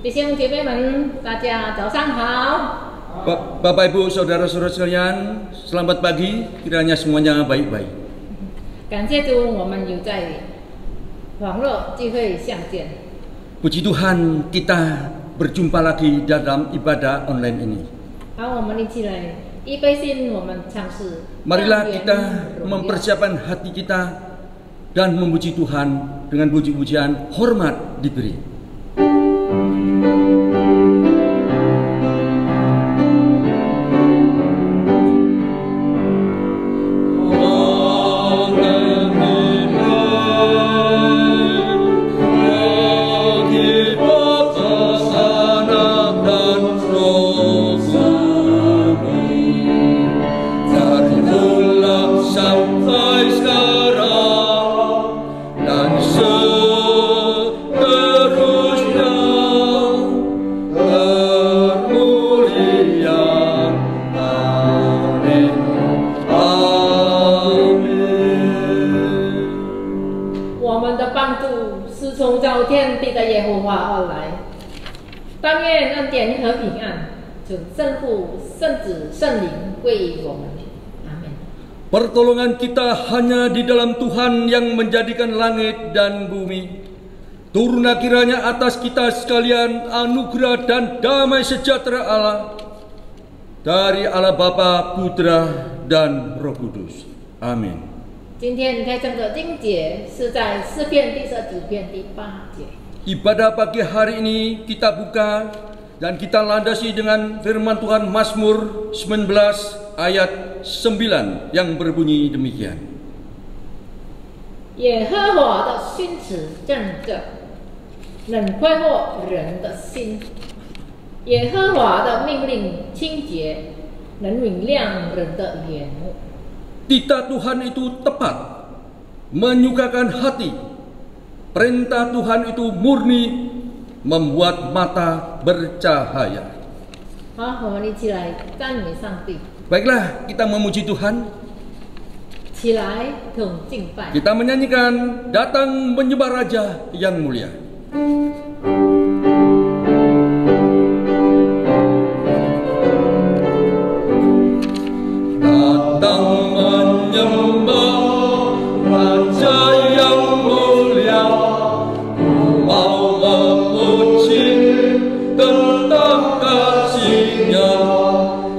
弟兄姐妹们，大家早上好。Bapak Ibu saudara-saudara sekalian, selamat pagi. Kiranya semuanya baik-baik. 感谢主，我们有在网络聚会相见。 Puji Tuhan, kita berjumpa lagi dalam ibadah online ini. 好，我们一起来预备心，我们唱诗。 Marilah kita mempersiapkan hati kita dan memuji Tuhan dengan puji-pujian hormat diberi. Pertolongan kita hanya di dalam Tuhan yang menjadikan langit dan bumi. Turunlah kiranya atas kita sekalian anugerah dan damai sejahtera Allah dari Allah Bapa, Putra, dan Roh Kudus. Amin. 今天开场的经节是在诗篇第19篇第8节。 Ibadah pagi hari ini kita buka dan kita landasi dengan firman Tuhan Mazmur 19 ayat 9 yang berbunyi demikian. 耶和华的训词正正，能快活人的心；耶和华的命令清洁，能明亮人的眼目。 Titah Tuhan itu tepat, menyukakan hati. Perintah Tuhan itu murni, membuat mata bercahaya. 好，我们一起来赞美上帝。 Baiklah, kita memuji Tuhan. 起来，同敬拜。 Kita menyanyikan Datang Menyembah Raja yang Mulia. Datang menyembah Raja yang mulia, ku mau memuji tentang kasih-Nya.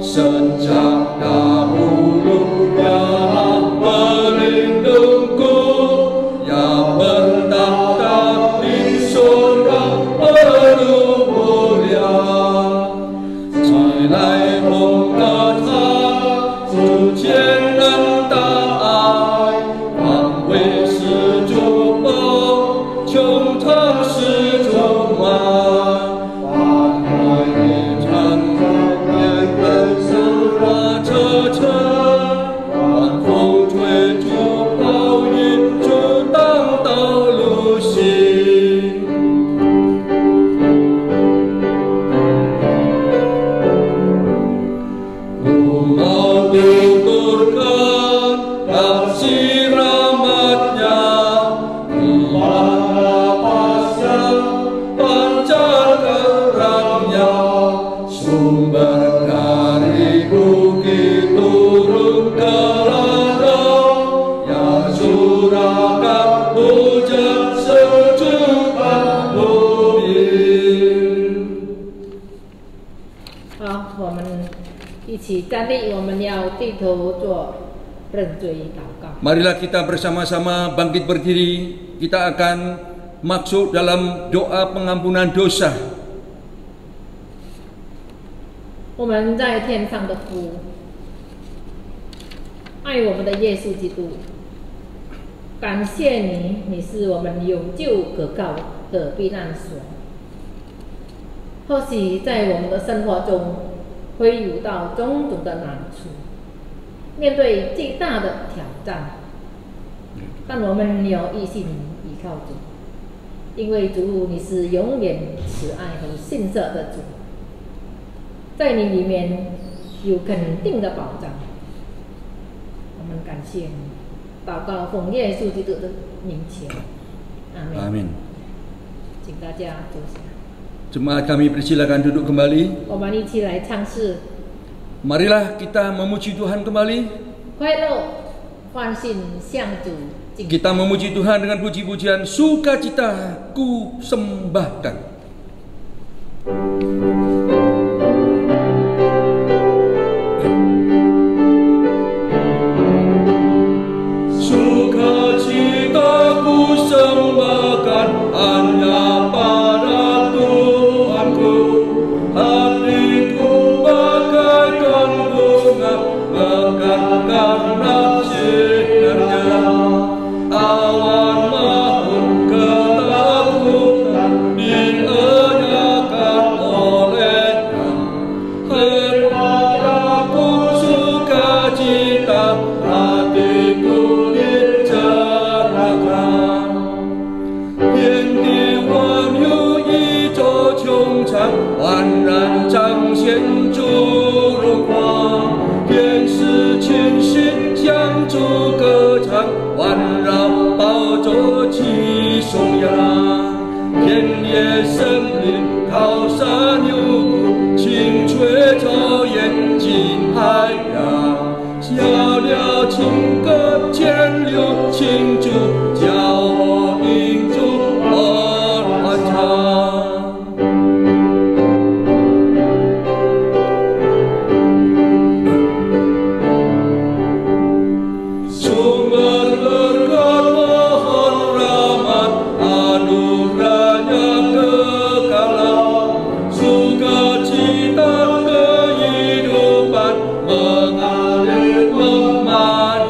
Sejak dahulu Dia pelindungku, yang bertahta di surga penuh mulia. Trái lại hùng ca thác, dù chiến ân ta ai, hoàng huy sự chủ bố, chúng thắng sự chủ ngoại. Và người nhìn chân nhân ân sự ra chờ chân, hoàn phong thuê chủ bao nhìn chủ tăng tao lưu xin. Mau tuturkan kasih rahmat-Nya, Imana pasya pancar terang-Nya, sumber dari bukit turun ke ladang, yang curahkan hujan sejuta bumi. 好，我们一起站立，我们要低头做认罪祷告。 Marilah kita bersama-sama bangkit berdiri. Kita akan masuk dalam doa pengampunan dosa. 我们在天上的父，爱我们的耶稣基督，感谢你，你是我们永久可靠的避难所。或许在我们的生活中会遇到种种的难处，面对巨大的挑战，但我们有一心依靠主，因为主你是永远慈爱和信实的主。 在你里面有肯定的保障，我们感谢你，祷告奉耶稣基督的名求，阿门。Amin. 请大家坐下。Jemaat kami persilakan duduk kembali. 我们一起来唱诗， Marilah kita memuji Tuhan kembali. 快乐欢欣向主敬。 Kita memuji Tuhan dengan puji-pujian sukacita ku sembahkan. Sukacita ku sembahkan hanya pada Tuhanku. Hatiku bagaikan bunga mekar karena sinarnya. Awan maut ketakutan dienyakan olehnya. Kepadaku sukacita hatiku dicerahkan. 天地万有一周穹苍，焕然彰显主荣光。天使群星向主歌唱，环绕宝座齐颂扬。田野森林高山幽谷，清脆草原进海洋。小鸟情歌千流庆祝，叫我迎主而欢唱。Sumber berkat mohon rahmat, anugerahnya kekalan, sukacita kehidupan mengalir memancarlah.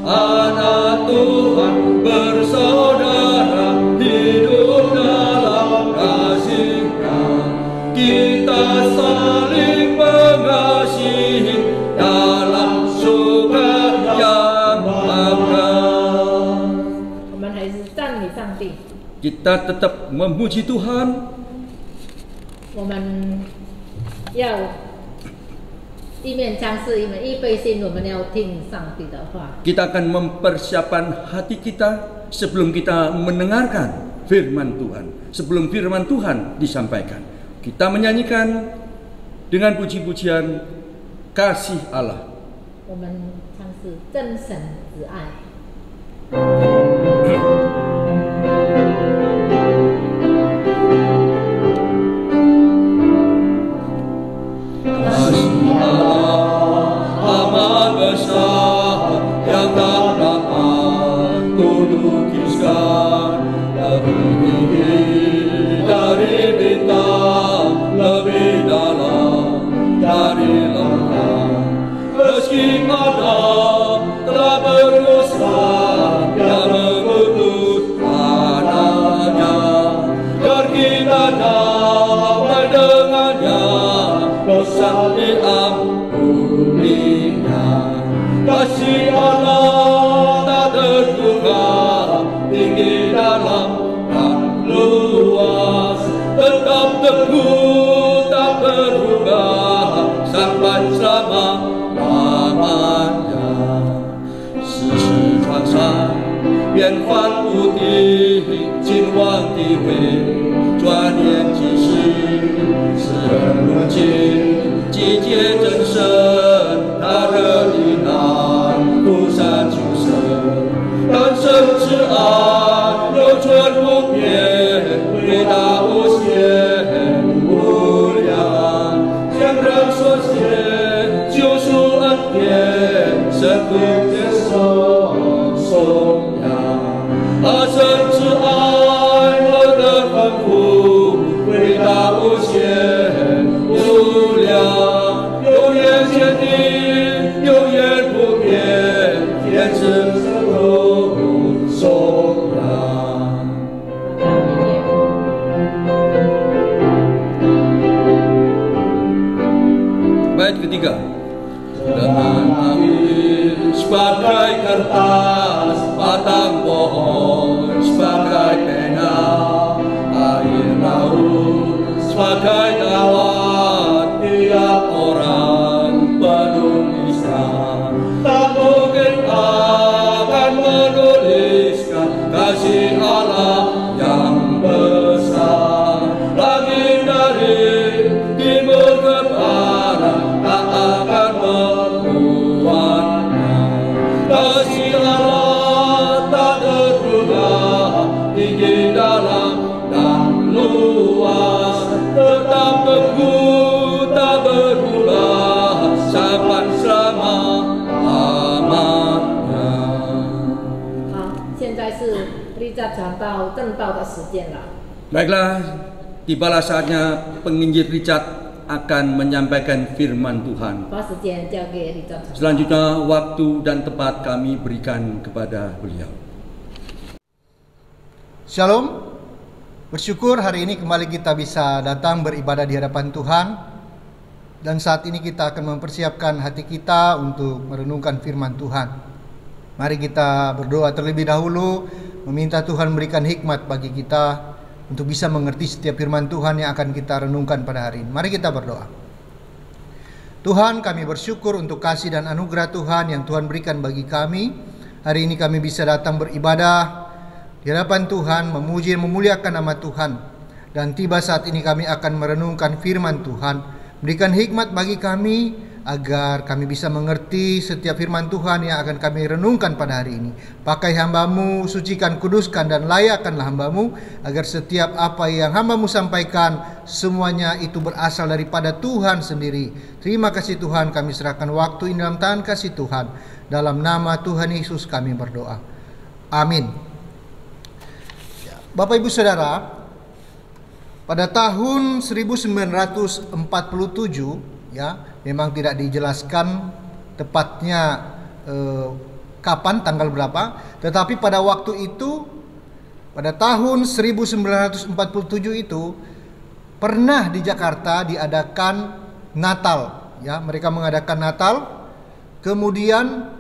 Anak Tuhan bersaudara hidup dalam kasih-Nya. Kita saling mengasihi dalam surga yang akan. 我们还是赞美上帝， Kita tetap memuji Tuhan. 我们要一面唱诗，一面预备心，我们要听上帝的话。 Kita akan mempersiapkan hati kita sebelum kita mendengarkan firman Tuhan. Sebelum firman Tuhan disampaikan, kita menyanyikan dengan puji-pujian kasih Allah. 我们唱诗真神之爱。 Kasih Allah amat besar yang tak dapat kulukiskan, lebih tinggi dari bintang, lebih dalam dari lautan. Meski Adam telah berdosa, Dia mengutus anaknya, agar kita damai dengannya, dosa diampuninya. Kasih Allah tak terduga, tinggi dalam dan luas, tetap teguh tak berubah sampai selama-lamanya. 世事沧桑，变幻无定，今往地回，转眼即逝。世人如今，季节增生，他热力难，孤山求生。但生之爱，永存不变，伟大无限，无量。向人所献，救赎恩典，神不接受颂扬。神之爱何等丰富，伟大无限，无量，永远坚定，永远不变，天之神都颂扬。 Bait ketiga. Dengan amin sebagai kertas, batang pohon sebagai pena, air laut sebagai dawat, tiap orang penulisnya tak mungkin akan menuliskan kasih Allah yang besar Richard讲到正道的时间了。 Baiklah, tibalah saatnya penginjil Richard akan menyampaikan firman Tuhan. 把时间交给 Richard 讲道。 Selanjutnya waktu dan tempat kami berikan kepada beliau. Shalom. Bersyukur hari ini kembali kita bisa datang beribadah di hadapan Tuhan. Dan saat ini kita akan mempersiapkan hati kita untuk merenungkan firman Tuhan. Mari kita berdoa terlebih dahulu, meminta Tuhan memberikan hikmat bagi kita untuk bisa mengerti setiap firman Tuhan yang akan kita renungkan pada hari ini. Mari kita berdoa. Tuhan, kami bersyukur untuk kasih dan anugerah Tuhan yang Tuhan berikan bagi kami. Hari ini kami bisa datang beribadah di hadapan Tuhan, memuji dan memuliakan nama Tuhan. Dan tiba saat ini kami akan merenungkan firman Tuhan. Berikan hikmat bagi kami agar kami bisa mengerti setiap firman Tuhan yang akan kami renungkan pada hari ini. Pakai hamba-Mu, sucikan, kuduskan dan layakkanlah hamba-Mu, agar setiap apa yang hamba-Mu sampaikan semuanya itu berasal daripada Tuhan sendiri. Terima kasih Tuhan, kami serahkan waktu ini dalam tangan kasih Tuhan. Dalam nama Tuhan Yesus kami berdoa. Amin. Bapak Ibu Saudara, pada tahun 1947 ya, memang tidak dijelaskan tepatnya kapan, tanggal berapa, tetapi pada waktu itu, pada tahun 1947 itu pernah di Jakarta diadakan Natal ya, mereka mengadakan Natal. Kemudian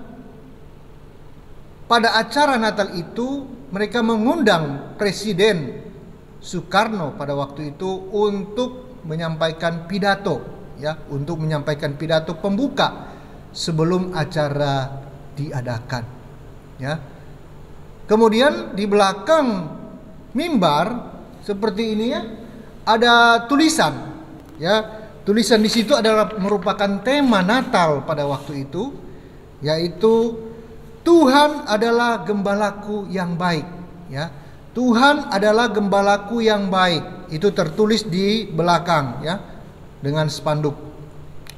pada acara Natal itu mereka mengundang Presiden Soekarno pada waktu itu untuk menyampaikan pidato ya, untuk menyampaikan pidato pembuka sebelum acara diadakan ya. Kemudian di belakang mimbar seperti ini ya, ada tulisan ya. Tulisan di situ adalah merupakan tema Natal pada waktu itu, yaitu Tuhan adalah gembalaku yang baik ya. Tuhan adalah gembalaku yang baik. Itu tertulis di belakang ya, dengan spanduk.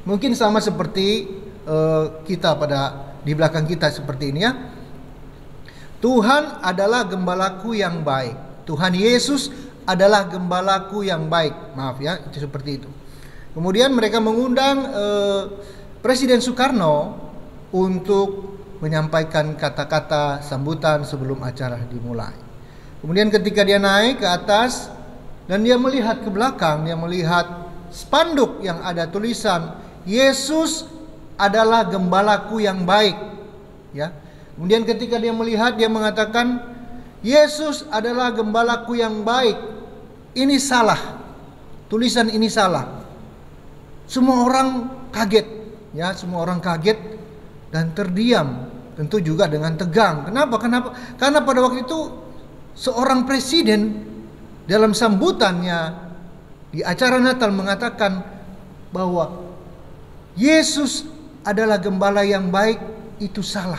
Mungkin sama seperti kita pada di belakang kita seperti ini ya. Tuhan adalah gembalaku yang baik. Tuhan Yesus adalah gembalaku yang baik. Maaf ya, itu seperti itu. Kemudian mereka mengundang Presiden Soekarno untuk menyampaikan kata-kata sambutan sebelum acara dimulai. Kemudian ketika dia naik ke atas dan dia melihat ke belakang, dia melihat spanduk yang ada tulisan Yesus adalah gembalaku yang baik ya. Kemudian ketika dia melihat, dia mengatakan Yesus adalah gembalaku yang baik. Ini salah. Tulisan ini salah. Semua orang kaget ya, semua orang kaget dan terdiam, tentu juga dengan tegang. Kenapa? Karena pada waktu itu seorang presiden dalam sambutannya di acara Natal mengatakan bahwa Yesus adalah gembala yang baik. Itu salah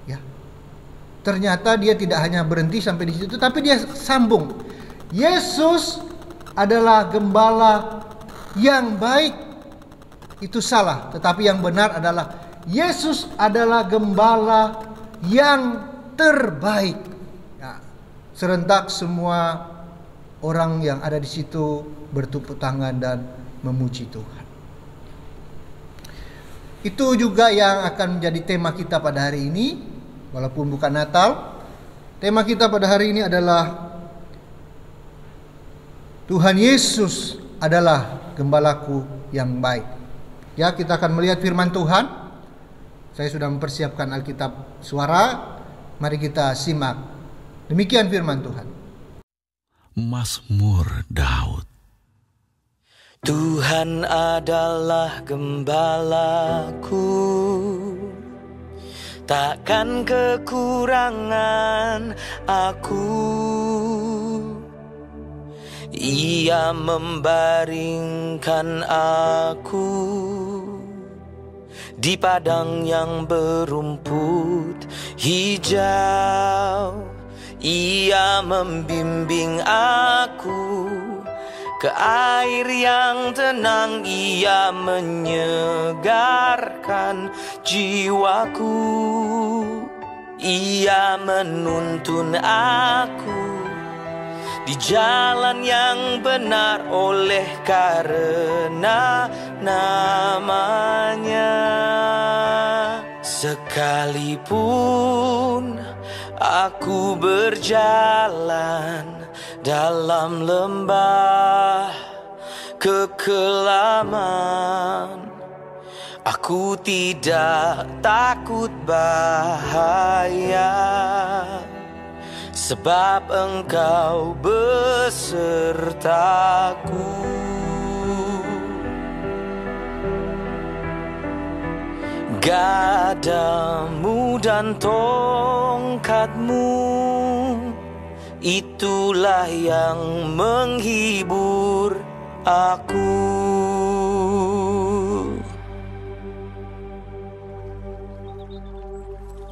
ya. Ternyata dia tidak hanya berhenti sampai di situ, tapi dia sambung. Yesus adalah gembala yang baik. Itu salah, tetapi yang benar adalah Yesus adalah gembala yang terbaik. Ya, serentak semua orang yang ada di situ bertepuk tangan dan memuji Tuhan. Itu juga yang akan menjadi tema kita pada hari ini, walaupun bukan Natal. Tema kita pada hari ini adalah Tuhan Yesus adalah gembalaku yang baik. Ya, kita akan melihat firman Tuhan. Saya sudah mempersiapkan Alkitab suara. Mari kita simak. Demikian firman Tuhan. Mazmur Daud. Tuhan adalah gembalaku, takkan kekurangan aku. Ia membaringkan aku di padang yang berumput hijau. Ia membimbing aku ke air yang tenang. Ia menyegarkan jiwaku. Ia menuntun aku di jalan yang benar oleh karena namanya. Sekalipun aku berjalan dalam lembah kekelaman, aku tidak takut bahaya, sebab Engkau besertaku. Gadamu dan tongkatmu, itulah yang menghibur aku.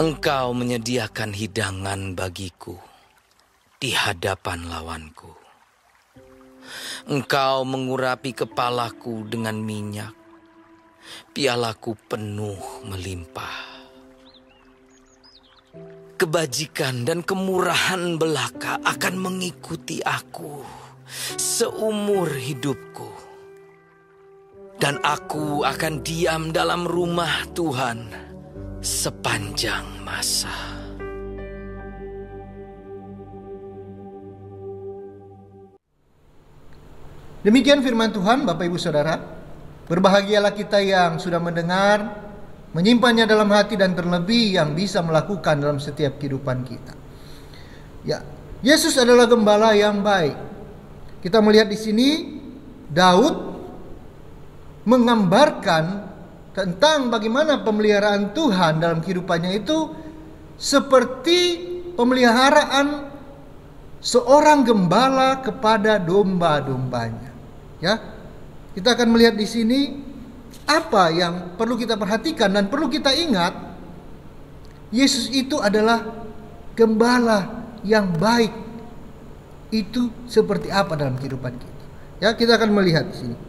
Engkau menyediakan hidangan bagiku di hadapan lawanku. Engkau mengurapi kepalaku dengan minyak, pialaku penuh melimpah. Kebajikan dan kemurahan belaka akan mengikuti aku seumur hidupku, dan aku akan diam dalam rumah Tuhan sepanjang masa. Demikian firman Tuhan, Bapak Ibu Saudara. Berbahagialah kita yang sudah mendengar, menyimpannya dalam hati, dan terlebih yang bisa melakukan dalam setiap kehidupan kita. Ya, Yesus adalah gembala yang baik. Kita melihat di sini Daud menggambarkan tentang bagaimana pemeliharaan Tuhan dalam kehidupannya itu seperti pemeliharaan seorang gembala kepada domba-dombanya. Ya, kita akan melihat di sini apa yang perlu kita perhatikan dan perlu kita ingat. Yesus itu adalah gembala yang baik. Itu seperti apa dalam kehidupan kita? Ya, kita akan melihat di sini.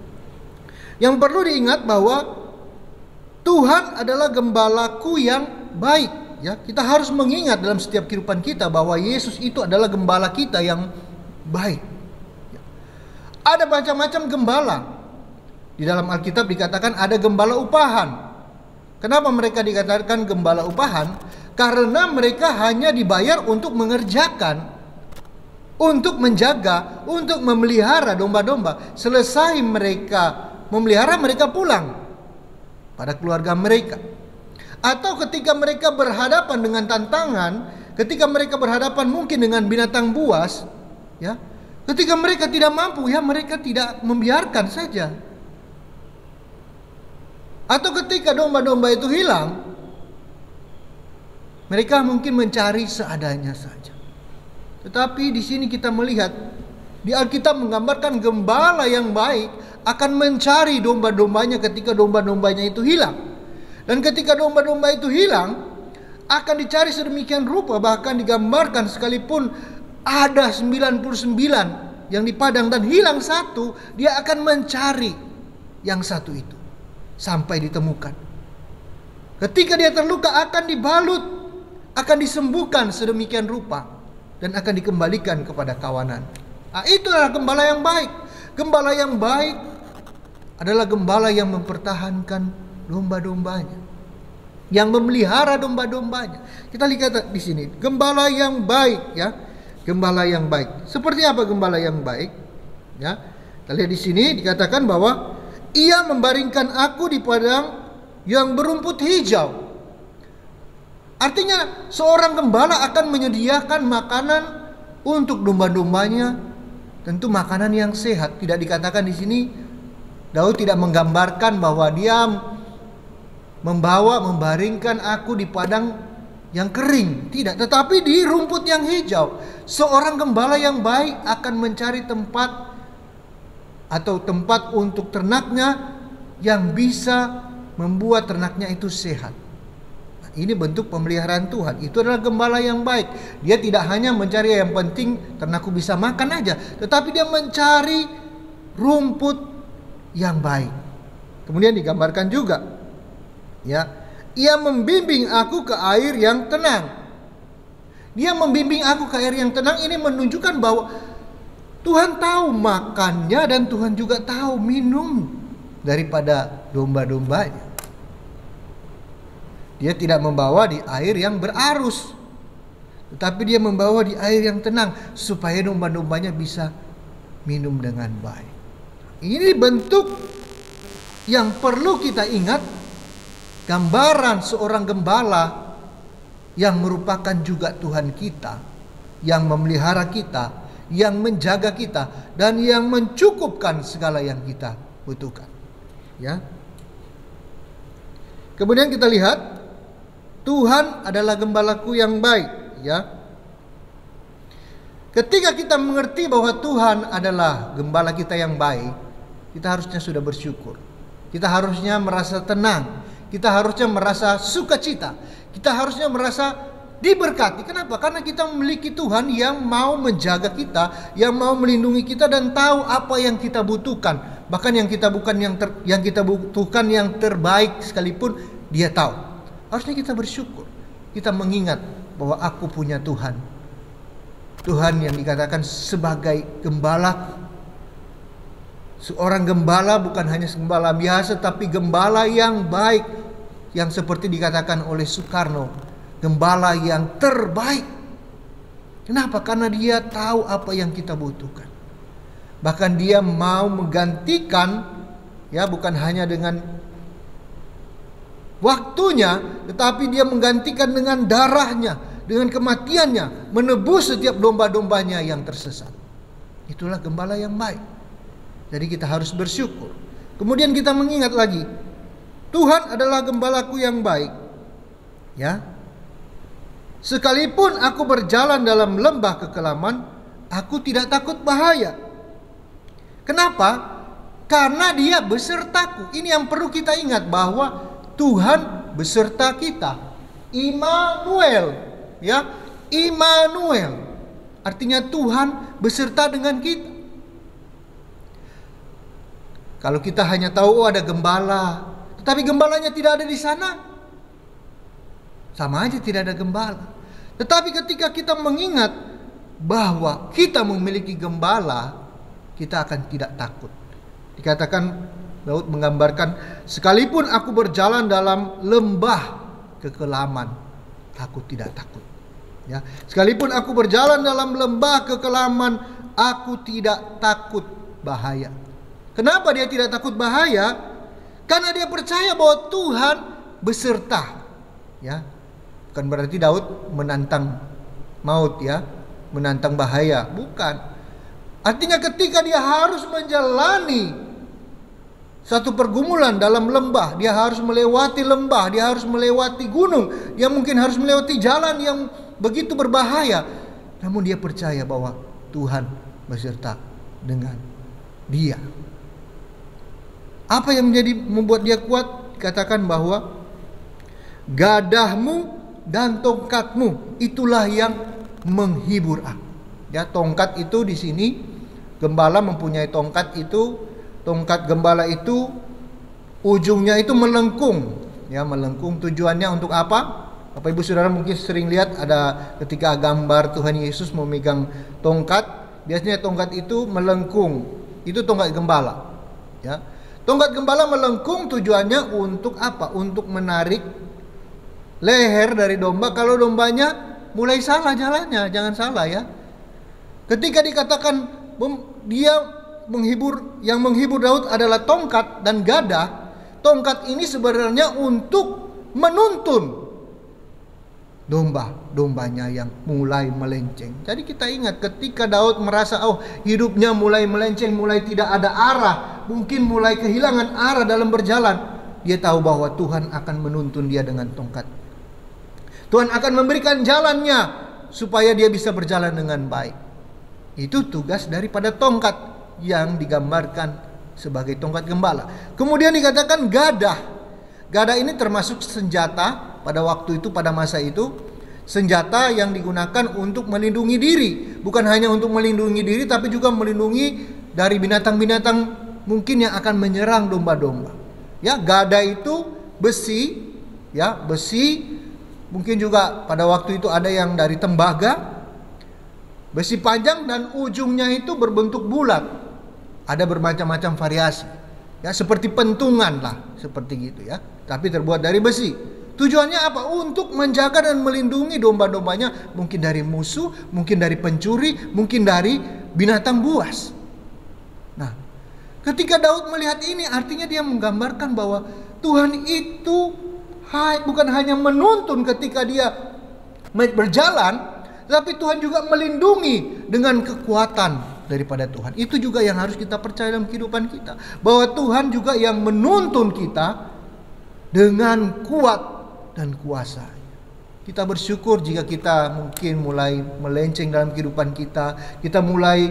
Yang perlu diingat bahwa Tuhan adalah gembalaku yang baik. Ya, kita harus mengingat dalam setiap kehidupan kita bahwa Yesus itu adalah gembala kita yang baik. Ya. Ada macam-macam gembala. Di dalam Alkitab dikatakan ada gembala upahan. Kenapa mereka dikatakan gembala upahan? Karena mereka hanya dibayar untuk mengerjakan, untuk menjaga, untuk memelihara domba-domba. Selesai mereka memelihara, mereka pulang pada keluarga mereka. Atau ketika mereka berhadapan dengan tantangan, ketika mereka berhadapan mungkin dengan binatang buas, ya, ketika mereka tidak mampu, ya mereka tidak membiarkan saja. Atau ketika domba-domba itu hilang, mereka mungkin mencari seadanya saja. Tetapi di sini kita melihat di Alkitab menggambarkan gembala yang baik akan mencari domba-dombanya ketika domba-dombanya itu hilang. Dan ketika domba-domba itu hilang, akan dicari sedemikian rupa, bahkan digambarkan sekalipun ada 99 yang di padang dan hilang satu, dia akan mencari yang satu itu sampai ditemukan. Ketika dia terluka akan dibalut, akan disembuhkan sedemikian rupa, dan akan dikembalikan kepada kawanan. Nah, itulah gembala yang baik. Gembala yang baik adalah gembala yang mempertahankan domba-dombanya, yang memelihara domba-dombanya. Kita lihat di sini, gembala yang baik, ya. Gembala yang baik. Seperti apa gembala yang baik? Ya. Kita lihat di sini dikatakan bahwa ia membaringkan aku di padang yang berumput hijau. Artinya seorang gembala akan menyediakan makanan untuk domba-dombanya, tentu makanan yang sehat. Tidak dikatakan di sini, Daud tidak menggambarkan bahwa dia membaringkan aku di padang yang kering. Tidak, tetapi di rumput yang hijau. Seorang gembala yang baik akan mencari tempat untuk ternaknya yang bisa membuat ternaknya itu sehat. Nah, ini bentuk pemeliharaan Tuhan. Itu adalah gembala yang baik. Dia tidak hanya mencari yang penting ternakku bisa makan aja, tetapi dia mencari rumput yang baik. Kemudian digambarkan juga, ya, ia membimbing aku ke air yang tenang. Dia membimbing aku ke air yang tenang. Ini menunjukkan bahwa Tuhan tahu makannya dan Tuhan juga tahu minum daripada domba-dombanya. Dia tidak membawa di air yang berarus, tetapi dia membawa di air yang tenang supaya domba-dombanya bisa minum dengan baik. Ini bentuk yang perlu kita ingat, gambaran seorang gembala yang merupakan juga Tuhan kita, yang memelihara kita, yang menjaga kita, dan yang mencukupkan segala yang kita butuhkan. Ya. Kemudian kita lihat, Tuhan adalah gembalaku yang baik. Ya. Ketika kita mengerti bahwa Tuhan adalah gembala kita yang baik, kita harusnya sudah bersyukur. Kita harusnya merasa tenang. Kita harusnya merasa sukacita. Kita harusnya merasa diberkati. Kenapa? Karena kita memiliki Tuhan yang mau menjaga kita, yang mau melindungi kita dan tahu apa yang kita butuhkan. Bahkan yang kita butuhkan yang terbaik sekalipun Dia tahu. Harusnya kita bersyukur. Kita mengingat bahwa aku punya Tuhan. Tuhan yang dikatakan sebagai gembala. Seorang gembala bukan hanya gembala biasa, tapi gembala yang baik, yang seperti dikatakan oleh Soekarno, gembala yang terbaik. Kenapa? Karena dia tahu apa yang kita butuhkan. Bahkan dia mau menggantikan, ya, bukan hanya dengan waktunya, tetapi dia menggantikan dengan darahnya, dengan kematiannya, menebus setiap domba-dombanya yang tersesat. Itulah gembala yang baik. Jadi kita harus bersyukur. Kemudian kita mengingat lagi, Tuhan adalah gembalaku yang baik. Ya. Sekalipun aku berjalan dalam lembah kekelaman, aku tidak takut bahaya. Kenapa? Karena Dia besertaku. Ini yang perlu kita ingat, bahwa Tuhan beserta kita. Immanuel, ya. Immanuel. Artinya Tuhan beserta dengan kita. Kalau kita hanya tahu ada gembala, tetapi gembalanya tidak ada di sana, sama aja tidak ada gembala. Tetapi ketika kita mengingat bahwa kita memiliki gembala, kita akan tidak takut. Dikatakan, Daud menggambarkan, sekalipun aku berjalan dalam lembah kekelaman, aku tidak takut. Ya, sekalipun aku berjalan dalam lembah kekelaman, aku tidak takut bahaya. Kenapa dia tidak takut bahaya? Karena dia percaya bahwa Tuhan beserta. Ya, bukan berarti Daud menantang maut, ya, menantang bahaya, bukan. Artinya ketika dia harus menjalani satu pergumulan dalam lembah, dia harus melewati lembah, dia harus melewati gunung, dia mungkin harus melewati jalan yang begitu berbahaya, namun dia percaya bahwa Tuhan beserta dengan dia. Apa yang membuat dia kuat? Katakan bahwa gadahmu dan tongkatmu itulah yang menghibur aku. Ya, tongkat itu di sini, gembala mempunyai tongkat itu. Tongkat gembala itu ujungnya itu melengkung. Ya, melengkung tujuannya untuk apa? Bapak Ibu Saudara mungkin sering lihat ada ketika gambar Tuhan Yesus memegang tongkat, biasanya tongkat itu melengkung. Itu tongkat gembala. Ya. Tongkat gembala melengkung tujuannya untuk apa? Untuk menarik leher dari domba kalau dombanya mulai salah jalannya. Jangan salah, ya. Ketika dikatakan dia yang menghibur Daud adalah tongkat dan gadah, tongkat ini sebenarnya untuk menuntun dombanya yang mulai melenceng. Jadi kita ingat ketika Daud merasa hidupnya mulai melenceng, mulai tidak ada arah, mungkin mulai kehilangan arah dalam berjalan, dia tahu bahwa Tuhan akan menuntun dia dengan tongkat. Tuhan akan memberikan jalannya supaya dia bisa berjalan dengan baik. Itu tugas daripada tongkat yang digambarkan sebagai tongkat gembala. Kemudian dikatakan gadah. Gadah ini termasuk senjata pada waktu itu, pada masa itu, senjata yang digunakan untuk melindungi diri. Bukan hanya untuk melindungi diri, tapi juga melindungi dari binatang-binatang mungkin yang akan menyerang domba-domba. Ya, gadah itu besi, ya, besi Mungkin juga pada waktu itu ada yang dari tembaga, besi panjang dan ujungnya itu berbentuk bulat. Ada bermacam-macam variasi. Ya, seperti pentungan lah, seperti gitu ya. Tapi terbuat dari besi. Tujuannya apa? Untuk menjaga dan melindungi domba-dombanya, mungkin dari musuh, mungkin dari pencuri, mungkin dari binatang buas. Nah, ketika Daud melihat ini, artinya dia menggambarkan bahwa Tuhan itu bukan hanya menuntun ketika dia berjalan, tapi Tuhan juga melindungi dengan kekuatan daripada Tuhan. Itu juga yang harus kita percaya dalam kehidupan kita, bahwa Tuhan juga yang menuntun kita dengan kuat dan kuasa. Kita bersyukur jika kita mungkin mulai melenceng dalam kehidupan kita, kita mulai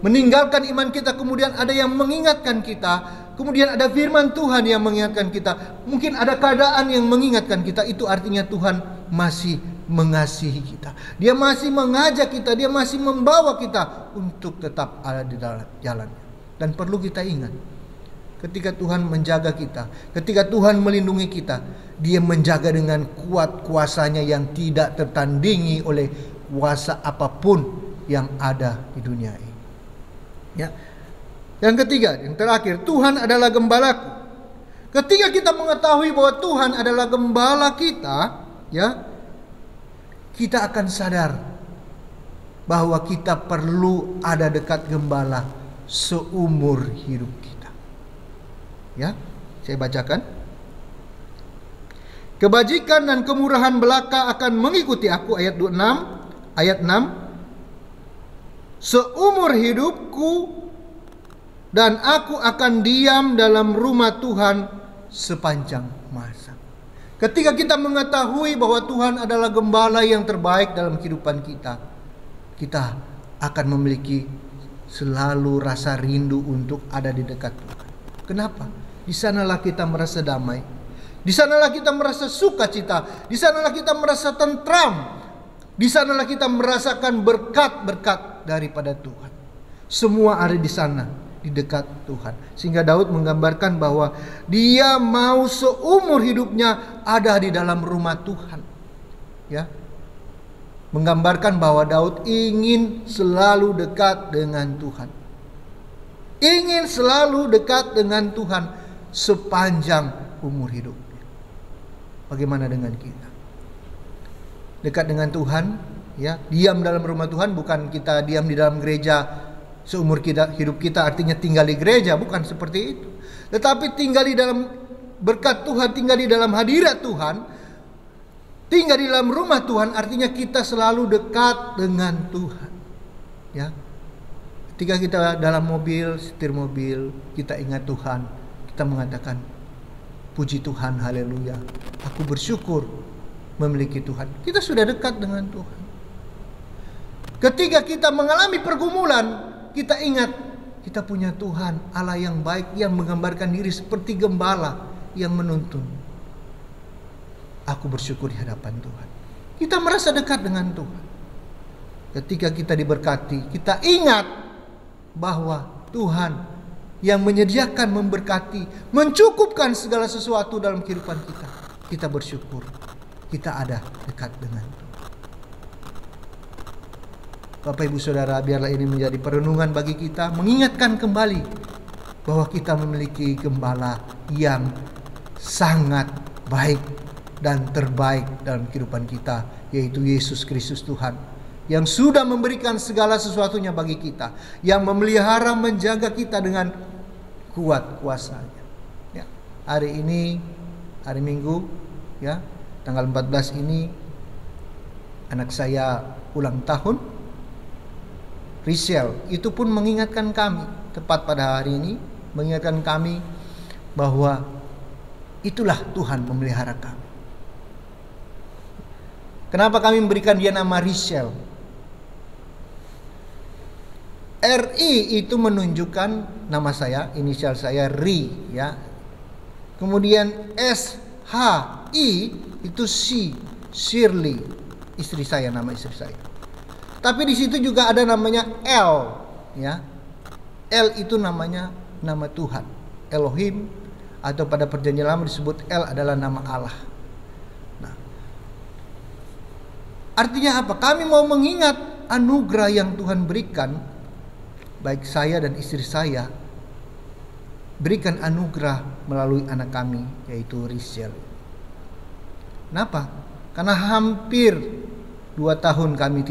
meninggalkan iman kita, kemudian ada yang mengingatkan kita, kemudian ada firman Tuhan yang mengingatkan kita, mungkin ada keadaan yang mengingatkan kita. Itu artinya Tuhan masih mengasihi kita. Dia masih mengajak kita, dia masih membawa kita untuk tetap ada di dalam jalannya. Dan perlu kita ingat, ketika Tuhan menjaga kita, ketika Tuhan melindungi kita, dia menjaga dengan kuat kuasanya yang tidak tertandingi oleh kuasa apapun yang ada di dunia ini. Ya. Yang ketiga, yang terakhir, Tuhan adalah gembalaku. Ketika kita mengetahui bahwa Tuhan adalah gembala kita, ya, kita akan sadar bahwa kita perlu ada dekat gembala seumur hidup kita. Ya, saya bacakan. Kebajikan dan kemurahan belaka akan mengikuti aku, ayat 26, ayat 6. Seumur hidupku dan aku akan diam dalam rumah Tuhan sepanjang masa. Ketika kita mengetahui bahwa Tuhan adalah gembala yang terbaik dalam kehidupan kita, kita akan memiliki selalu rasa rindu untuk ada di dekat Tuhan. Kenapa? Di sanalah kita merasa damai. Di sanalah kita merasa sukacita. Di sanalah kita merasa tentram. Di sanalah kita merasakan berkat-berkat daripada Tuhan. Semua ada di sana, di dekat Tuhan. Sehingga Daud menggambarkan bahwa dia mau seumur hidupnya ada di dalam rumah Tuhan. Ya. Menggambarkan bahwa Daud ingin selalu dekat dengan Tuhan. Ingin selalu dekat dengan Tuhan sepanjang umur hidupnya. Bagaimana dengan kita? Dekat dengan Tuhan, ya, diam dalam rumah Tuhan, bukan kita diam di dalam gereja seumur hidup kita, artinya tinggal di gereja, bukan seperti itu. Tetapi tinggal di dalam berkat Tuhan, tinggal di dalam hadirat Tuhan, tinggal di dalam rumah Tuhan, artinya kita selalu dekat dengan Tuhan. Ya. Ketika kita dalam mobil, setir mobil, kita ingat Tuhan, kita mengatakan, puji Tuhan, haleluya, aku bersyukur memiliki Tuhan. Kita sudah dekat dengan Tuhan. Ketika kita mengalami pergumulan, kita ingat kita punya Tuhan, Allah yang baik, yang menggambarkan diri seperti gembala yang menuntun. Aku bersyukur di hadapan Tuhan. Kita merasa dekat dengan Tuhan. Ketika kita diberkati, kita ingat bahwa Tuhan yang menyediakan, memberkati, mencukupkan segala sesuatu dalam kehidupan kita. Kita bersyukur kita ada dekat dengan Tuhan. Bapak Ibu Saudara, biarlah ini menjadi perenungan bagi kita, mengingatkan kembali bahwa kita memiliki gembala yang sangat baik dan terbaik dalam kehidupan kita, yaitu Yesus Kristus Tuhan, yang sudah memberikan segala sesuatunya bagi kita, yang memelihara, menjaga kita dengan kuat kuasanya. Ya, hari ini, hari Minggu, ya, tanggal 14 ini anak saya ulang tahun. Rachel itu pun mengingatkan kami, tepat pada hari ini, mengingatkan kami bahwa itulah Tuhan memelihara kami. Kenapa kami memberikan dia nama Rachel? RI itu menunjukkan nama saya, inisial saya Ri, ya. Kemudian SHI itu Shirley, istri saya, nama istri saya. Tapi di situ juga ada namanya L, ya. L itu namanya nama Tuhan, Elohim, atau pada perjanjian lama disebut L adalah nama Allah. Nah, Artinya apa? Kami mau mengingat anugerah yang Tuhan berikan. Baik saya dan istri saya berikan anugerah melalui anak kami, yaitu Rachel. Kenapa? Karena hampir 2 tahun kami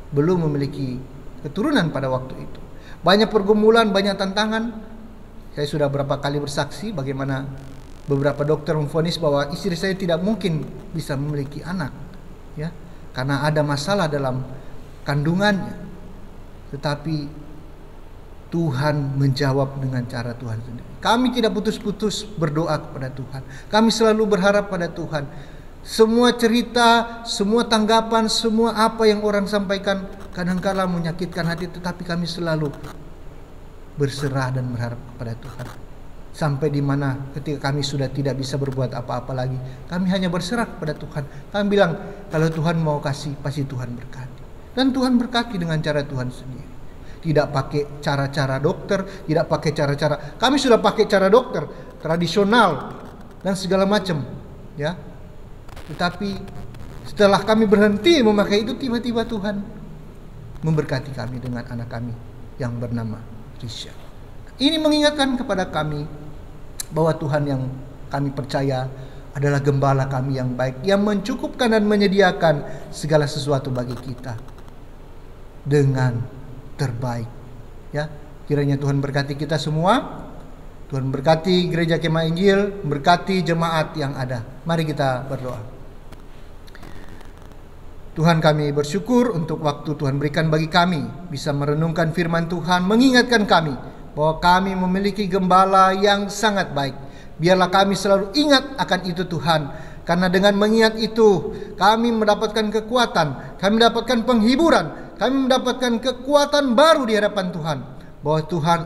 belum memiliki keturunan pada waktu itu. Banyak pergumulan, banyak tantangan. Saya sudah berapa kali bersaksi bagaimana beberapa dokter memvonis bahwa istri saya tidak mungkin bisa memiliki anak, ya, karena ada masalah dalam kandungannya. Tetapi Tuhan menjawab dengan cara Tuhan sendiri. Kami tidak putus-putus berdoa kepada Tuhan. Kami selalu berharap pada Tuhan. Semua cerita, semua tanggapan, semua apa yang orang sampaikan kadang-kala menyakitkan hati, tetapi kami selalu berserah dan berharap kepada Tuhan. Sampai di mana ketika kami sudah tidak bisa berbuat apa-apa lagi, kami hanya berserah kepada Tuhan. Kami bilang, kalau Tuhan mau kasih, pasti Tuhan berkati. Dan Tuhan berkati dengan cara Tuhan sendiri. Tidak pakai cara-cara dokter, tidak pakai cara-cara. Kami sudah pakai cara dokter tradisional dan segala macam, ya. Tetapi setelah kami berhenti memakai itu, tiba-tiba Tuhan memberkati kami dengan anak kami yang bernama Risha. Ini mengingatkan kepada kami bahwa Tuhan yang kami percaya adalah gembala kami yang baik, yang mencukupkan dan menyediakan segala sesuatu bagi kita dengan terbaik. Ya, kiranya Tuhan berkati kita semua. Tuhan berkati Gereja Kemah Injil, berkati jemaat yang ada. Mari kita berdoa. Tuhan, kami bersyukur untuk waktu Tuhan berikan bagi kami bisa merenungkan firman Tuhan, mengingatkan kami bahwa kami memiliki gembala yang sangat baik. Biarlah kami selalu ingat akan itu Tuhan, karena dengan mengingat itu kami mendapatkan kekuatan, kami mendapatkan penghiburan, kami mendapatkan kekuatan baru di hadapan Tuhan, bahwa Tuhan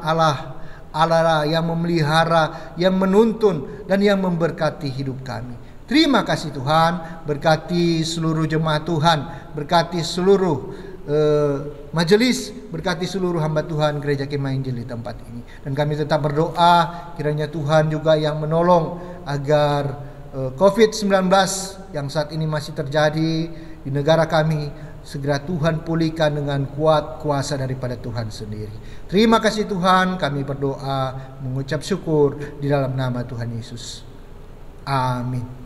Allah yang memelihara, yang menuntun, dan yang memberkati hidup kami. Terima kasih Tuhan, berkati seluruh jemaat Tuhan, berkati seluruh majelis, berkati seluruh hamba Tuhan Gereja Kemah Injil di tempat ini. Dan kami tetap berdoa kiranya Tuhan juga yang menolong agar COVID-19 yang saat ini masih terjadi di negara kami, segera Tuhan pulihkan dengan kuat kuasa daripada Tuhan sendiri. Terima kasih Tuhan, kami berdoa mengucap syukur di dalam nama Tuhan Yesus. Amin.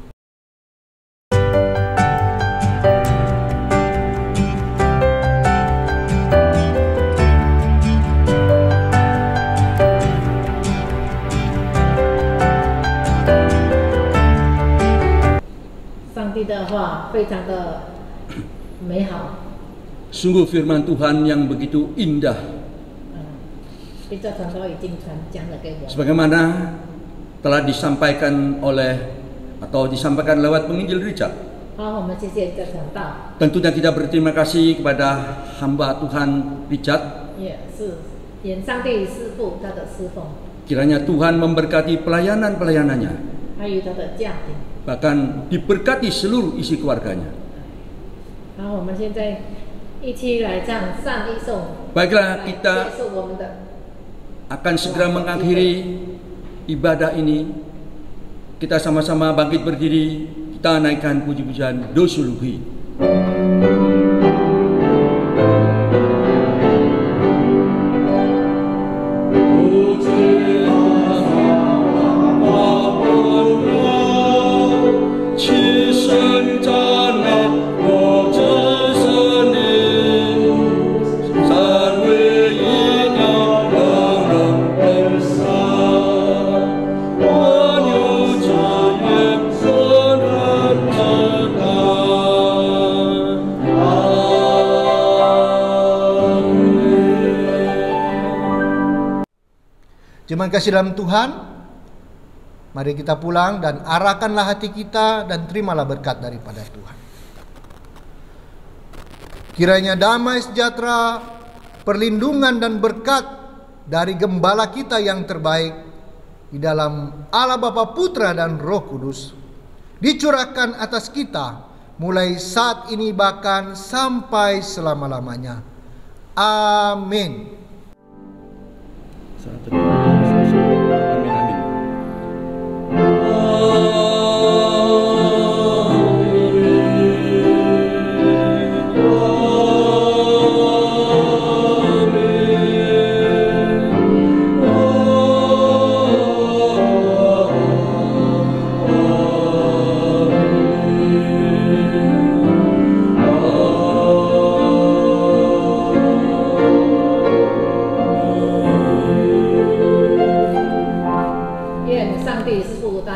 Sungguh firman Tuhan yang begitu indah. Sebagaimana telah disampaikan disampaikan lewat penginjil Richard. Tentunya kita berterima kasih kepada hamba Tuhan Richard. Kiranya Tuhan memberkati pelayanan-pelayanannya, bahkan diberkati seluruh isi keluarganya. Baiklah, kita akan segera mengakhiri ibadah ini. Kita sama-sama bangkit berdiri, kita naikkan puji-pujian Dosuluhi. Jemaat kasih dalam Tuhan, mari kita pulang dan arahkanlah hati kita dan terimalah berkat daripada Tuhan. Kiranya damai sejahtera, perlindungan dan berkat dari gembala kita yang terbaik di dalam Allah Bapa, Putra dan Roh Kudus dicurahkan atas kita mulai saat ini bahkan sampai selama-lamanya. Amin. Amin.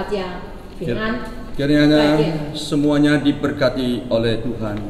大家平安，再 Kiranya 见。 semuanya diberkati oleh Tuhan.